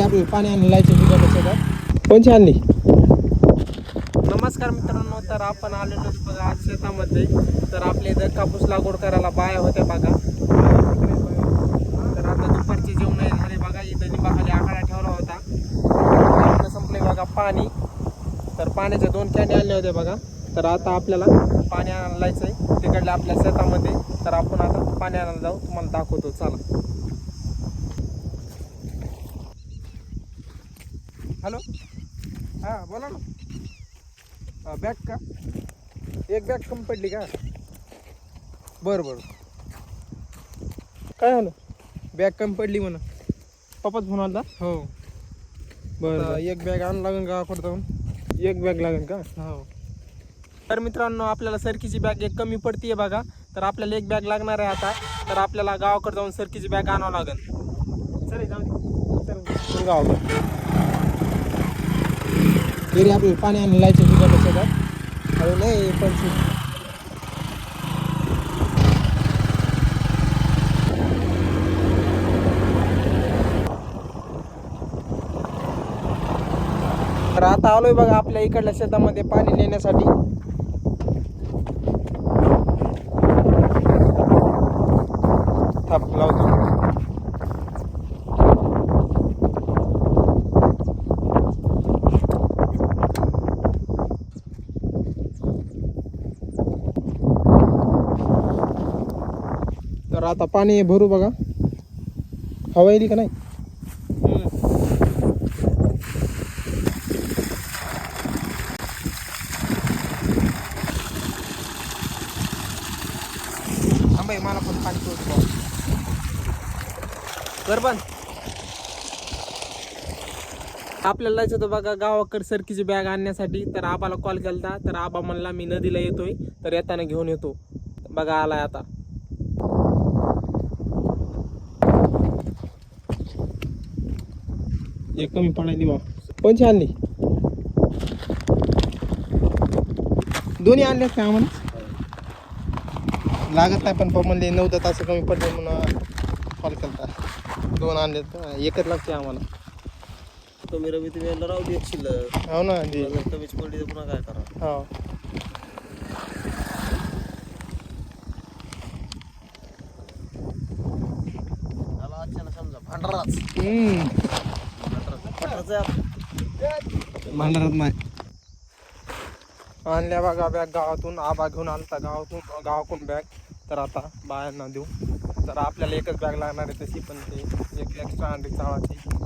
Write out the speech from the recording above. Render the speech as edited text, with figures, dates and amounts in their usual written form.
आपल्याला पाणी आणलायचे तुझ्या कोणची आणली? नमस्कार मित्रांनो, तर आपण आलेलो बघा आज शेतामध्ये. तर आपल्या इथं कापूस लागवड करायला बाया होत्या बघा. तर आता दुपारचे जेवण झाले बघा. इथं लिंबाखाली आखाडा ठेवला होता. आता संपले बघा पाणी. तर पाण्याच्या 2 कॅनी आणले होते बघा. तर आता आपल्याला पाणी आणायचं आहे तिकडल्या आपल्या शेतामध्ये. तर आपण आता पाणी आणायला जाऊ, तुम्हाला दाखवतो, चला. हॅलो, हां बोला ना. बॅग का? एक बॅग कमी पडली का? बरं बरं. काय झालं? बॅग कमी पडली म्हणा. पप्पाच फोन आला? हो. बरं, एक बॅग आण लागेल गावाकडे जाऊन. एक बॅग लागेल का? हो. तर मित्रांनो, आपल्याला सरकीची बॅग एक कमी पडतीये बघा. तर आपल्याला एक बॅग लागणार आहे आता. तर आपल्याला गावाकडे जाऊन सरकीची बॅग आणावं लागेल. चल जाऊ दे, चल गावाकडे. घरी आपल्याला पाणी आणलायचे तुझ्या अरे नाही पण तर आता आलोय बघा आपल्या इकडल्या शेतामध्ये पाणी नेण्यासाठी. थांब लावतो. तर आता पाणी भरू बघा. हवा येईल का नाही? थांबाय, मला पण पाणी सोडतो कर पण. आपल्याला जायचं होतं बघा गावाकडे सरकीची बॅग आणण्यासाठी. तर आबाला कॉल केला, तर आबा म्हणला मी नदीला येतोय, तर येताना घेऊन येतो. बघा आलाय आता. एक कमी पडायली बा. कोणची आणली? दोन्ही आणल्यात का आम्हाला? लागत नाही पण म्हणले 9 तास कमी पडले म्हणून कॉल केला. 2 आणलेत, एकच लागते आम्हाला. कमी रवी तुम्ही यांना राहू दे शिल्लक. हो ना जी. जर कमीच पडली तर पुन्हा काय करा. हो. त्याला अचानक समजा भांडाराच भांडारात नाही आणल्या बघा बॅग गावातून. आबा घेऊन आलता गावाकडून बॅग. तर आता बायांना देऊ. तर आपल्याला एकच बॅग लागणार आहे तशी, पण ते एक एक्स्ट्रा आणली चाळाची.